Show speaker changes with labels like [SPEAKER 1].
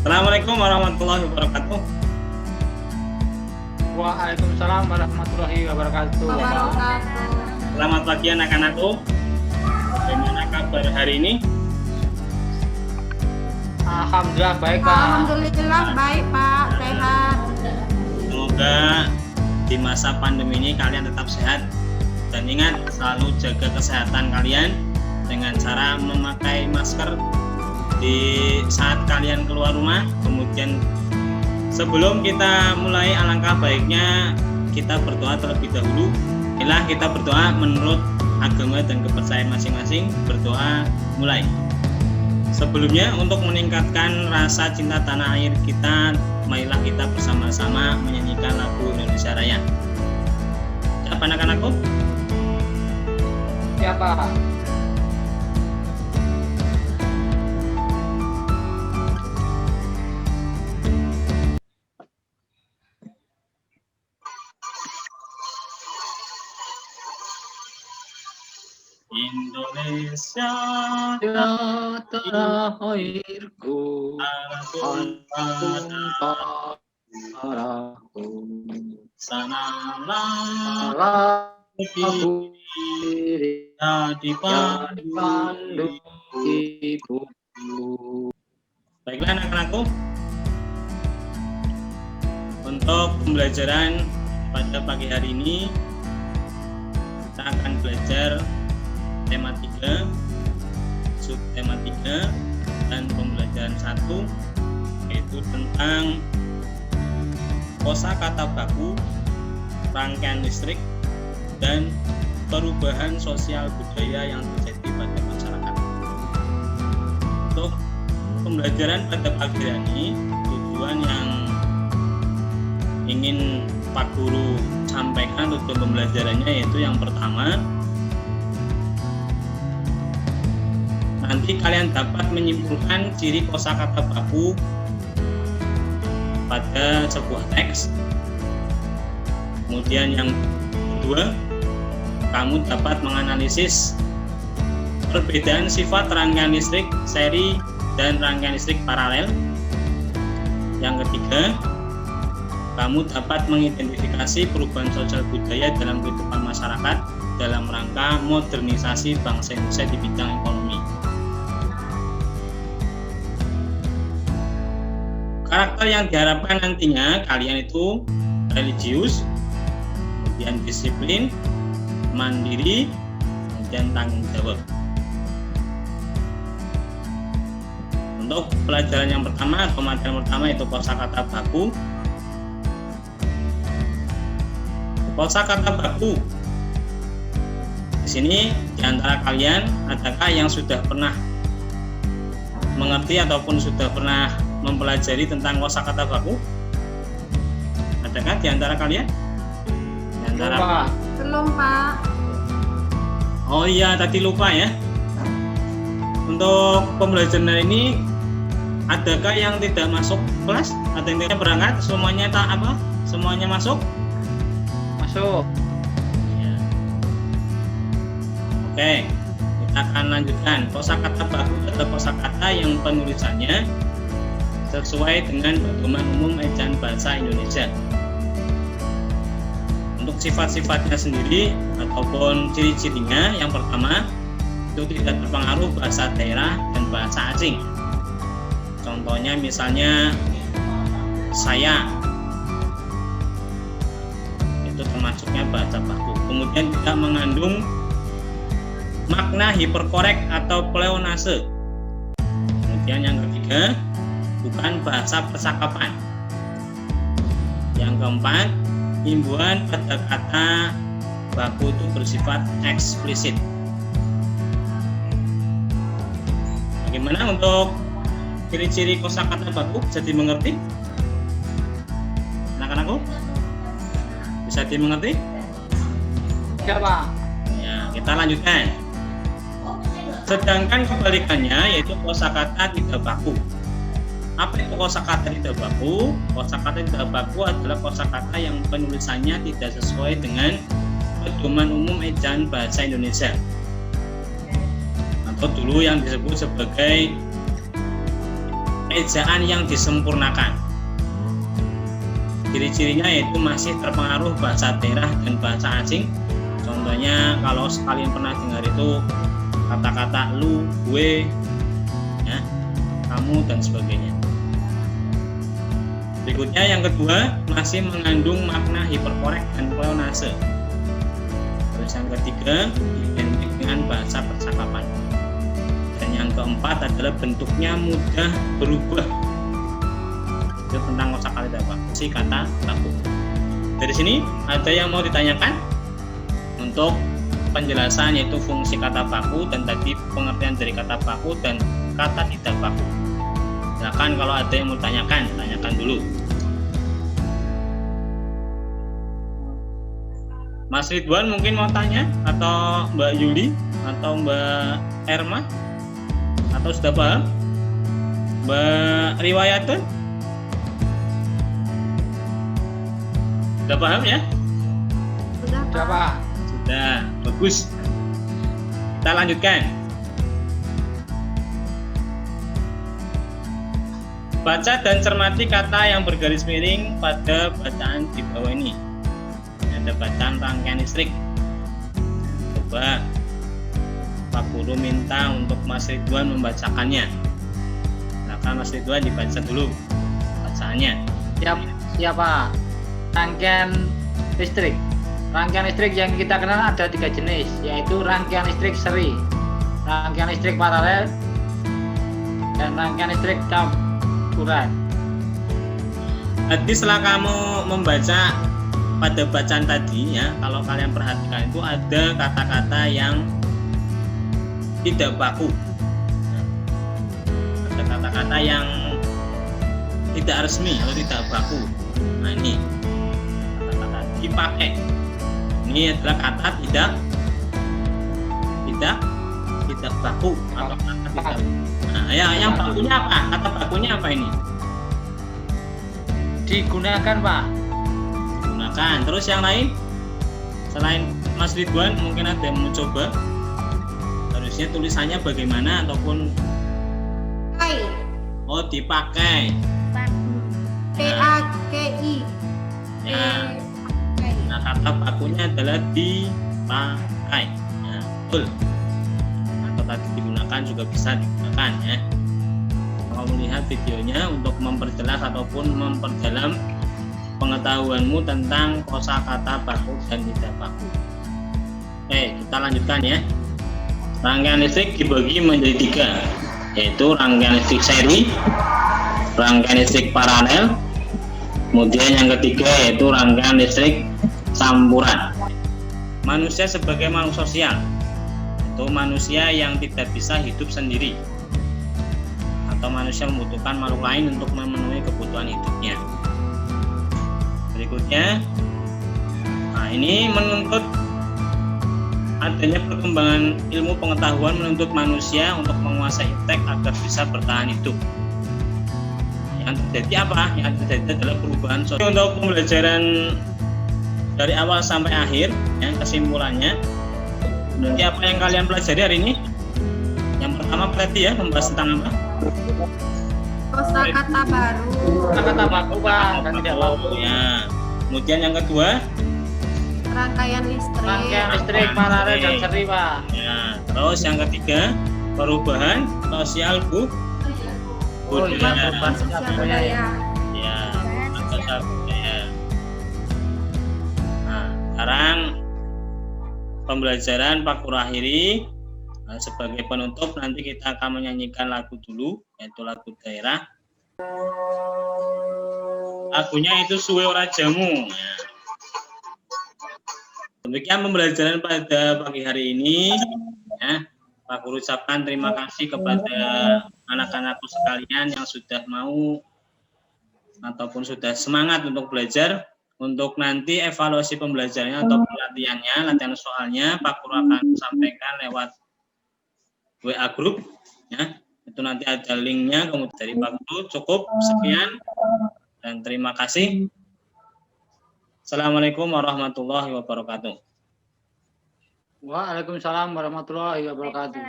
[SPEAKER 1] Assalamualaikum warahmatullahi wabarakatuh.
[SPEAKER 2] Waalaikumsalam warahmatullahi wabarakatuh.
[SPEAKER 1] Selamat pagi anak-anakku. Bagaimana kabar hari ini?
[SPEAKER 2] Alhamdulillah baik Pak.
[SPEAKER 3] Alhamdulillah baik Pak, sehat.
[SPEAKER 1] Semoga di masa pandemi ini kalian tetap sehat. Dan ingat, selalu jaga kesehatan kalian dengan cara memakai masker di saat kalian keluar rumah. Kemudian sebelum kita mulai, alangkah baiknya kita berdoa terlebih dahulu. Inilah kita berdoa menurut agama dan kepercayaan masing-masing. Berdoa mulai. Sebelumnya, untuk meningkatkan rasa cinta tanah air kita, marilah kita bersama-sama menyanyikan lagu Indonesia Raya. Siap anak-anakku?
[SPEAKER 2] Siapa?
[SPEAKER 1] Indonesia
[SPEAKER 2] Tanah airku, padaku,
[SPEAKER 1] sanalah
[SPEAKER 2] aku
[SPEAKER 1] dipandu
[SPEAKER 2] ibu.
[SPEAKER 1] Baiklah anak-anakku, untuk pembelajaran pada pagi hari ini kita akan belajar tema 3, subtema 3 dan pembelajaran 1, yaitu tentang kosakata baku, rangkaian listrik, dan perubahan sosial budaya yang terjadi pada masyarakat. Untuk pembelajaran pada pagi hari ini, tujuan yang ingin Pak Guru sampaikan untuk pembelajarannya yaitu yang pertama, nanti kalian dapat menyimpulkan ciri kosakata baku pada sebuah teks. Kemudian yang kedua, kamu dapat menganalisis perbedaan sifat rangkaian listrik seri dan rangkaian listrik paralel. Yang ketiga, kamu dapat mengidentifikasi perubahan sosial budaya dalam kehidupan masyarakat dalam rangka modernisasi bangsa Indonesia di bidang ekonomi. Karakter yang diharapkan nantinya kalian itu religius, kemudian disiplin, mandiri, kemudian tanggung jawab. Untuk pelajaran yang pertama atau materi pertama itu kosakata baku. Kosakata baku. Di sini di antara kalian adakah yang sudah pernah mengerti ataupun sudah pernah mempelajari tentang kosakata baku? Adakah di antara kalian? Di antara
[SPEAKER 3] Belum Pak.
[SPEAKER 1] Oh iya, tadi lupa ya. Untuk pembelajaran hari ini, adakah yang tidak masuk kelas? Ada yang tidak berangkat? Semuanya Semuanya masuk?
[SPEAKER 2] Masuk.
[SPEAKER 1] Ya. Oke, kita akan lanjutkan. Kosakata baku adalah kosakata yang penulisannya sesuai dengan pedoman umum ejaan bahasa Indonesia. Untuk sifat-sifatnya sendiri ataupun ciri-cirinya, yang pertama itu tidak terpengaruh bahasa daerah dan bahasa asing. Contohnya misalnya saya, itu termasuknya bahasa baku. Kemudian tidak mengandung makna hiperkorek atau pleonase. Kemudian yang ketiga, bukan bahasa percakapan. Yang keempat, imbuhan pada kata baku itu bersifat eksplisit. Bagaimana untuk ciri-ciri kosakata baku? Bisa dimengerti? Anak-anakku? Bisa dimengerti?
[SPEAKER 2] Siapa?
[SPEAKER 1] Ya, kita lanjutkan. Sedangkan kebalikannya yaitu kosakata tidak baku. Apa itu kosakata tidak baku? Kosakata tidak baku adalah kosakata yang penulisannya tidak sesuai dengan pedoman umum ejaan bahasa Indonesia, atau dulu yang disebut sebagai ejaan yang disempurnakan. Ciri-cirinya yaitu masih terpengaruh bahasa daerah dan bahasa asing. Contohnya kalau sekalian pernah dengar itu kata-kata lu, gue, ya, kamu dan sebagainya. Berikutnya yang kedua, masih mengandung makna hiperkorek dan pleonase. Terus yang ketiga, identik dengan bahasa percakapan. Dan yang keempat adalah bentuknya mudah berubah. Itu tentang kosakata si kata baku. Dari sini ada yang mau ditanyakan untuk penjelasan yaitu fungsi kata baku dan tadi pengertian dari kata baku dan kata tidak baku. Silakan kalau ada yang mau tanyakan dulu. Mas Ridwan mungkin mau tanya, atau Mbak Yuli atau Mbak Erma, atau sudah paham? Mbak Riwayatun sudah paham ya?
[SPEAKER 3] Sudah
[SPEAKER 2] Sudah,
[SPEAKER 3] Pak.
[SPEAKER 2] Pak.
[SPEAKER 1] Sudah, bagus. Kita lanjutkan. Baca dan cermati kata yang bergaris miring pada bacaan di bawah ini. Ada bacaan rangkaian listrik. Coba Pak Guru minta untuk Mas Ridwan membacakannya. Silakan Mas Ridwan dibaca dulu bacaannya.
[SPEAKER 2] Siap, Pak. Rangkaian listrik. Rangkaian listrik yang kita kenal ada 3 jenis, yaitu rangkaian listrik seri, rangkaian listrik paralel, dan rangkaian listrik campuran.
[SPEAKER 1] Tadi setelah kamu membaca pada bacaan tadi ya, kalau kalian perhatikan itu ada kata-kata yang tidak baku. Ada kata-kata yang tidak resmi atau tidak baku. Nah ini kata-kata dipakai. Ini adalah kata tidak baku atau kata tidak. Nah, yang bakunya apa? Kata bakunya apa ini?
[SPEAKER 2] Digunakan, Pak.
[SPEAKER 1] Gunakan. Terus yang lain selain Mas Ridwan mungkin ada yang mau coba, harusnya tulisannya bagaimana ataupun dipakai.
[SPEAKER 3] PAKI.
[SPEAKER 1] Nah, kata bakunya adalah dipakai. Nah, betul. Atau tadi digunakan juga bisa digunakan ya. Kalau melihat videonya untuk memperjelas ataupun memperdalam pengetahuanmu tentang kosakata baku dan tidak baku. Oke, kita lanjutkan ya. Rangkaian listrik dibagi menjadi 3, yaitu rangkaian listrik seri, rangkaian listrik paralel, kemudian yang ketiga yaitu rangkaian listrik campuran. Manusia sebagai makhluk sosial, itu manusia yang tidak bisa hidup sendiri, atau manusia membutuhkan makhluk lain untuk memenuhi kebutuhan hidupnya. Berikutnya, nah ini menuntut adanya perkembangan ilmu pengetahuan, menuntut manusia untuk menguasai iptek agar bisa bertahan hidup. Yang terjadi apa? Yang terjadi adalah perubahan sosial. Untuk pembelajaran dari awal sampai akhir, yang kesimpulannya, nanti apa yang kalian pelajari hari ini? Yang pertama berarti ya, membahas tentang apa?
[SPEAKER 3] Kosakata baru.
[SPEAKER 2] Kata baku, Pak, dan tidak baku.
[SPEAKER 1] Ya. Kemudian yang kedua,
[SPEAKER 3] Rangkaian listrik.
[SPEAKER 2] Rangkaian listrik paralel dan seri, Pak.
[SPEAKER 1] ya. Terus yang ketiga, perubahan sosial budaya.
[SPEAKER 2] Perubahan sosial budaya.
[SPEAKER 1] Ya, sosial budaya. Nah, sekarang pembelajaran Pak Guru akhiri. Nah, sebagai penutup nanti kita akan menyanyikan lagu dulu, yaitu lagu daerah. Lagunya itu Suwe Ora Jamu. Ya. Demikian pembelajaran pada pagi hari ini. Ya, Pak Guru ucapkan terima kasih kepada anak-anakku sekalian yang sudah mau ataupun sudah semangat untuk belajar. Untuk nanti evaluasi pembelajarannya atau pelatihannya, latihan soalnya, Pak Guru akan sampaikan lewat WA Group. Ya, itu nanti ada linknya. Kemudian dari Pak Guru cukup sekian dan terima kasih. Assalamualaikum warahmatullahi wabarakatuh.
[SPEAKER 2] Waalaikumsalam warahmatullahi wabarakatuh.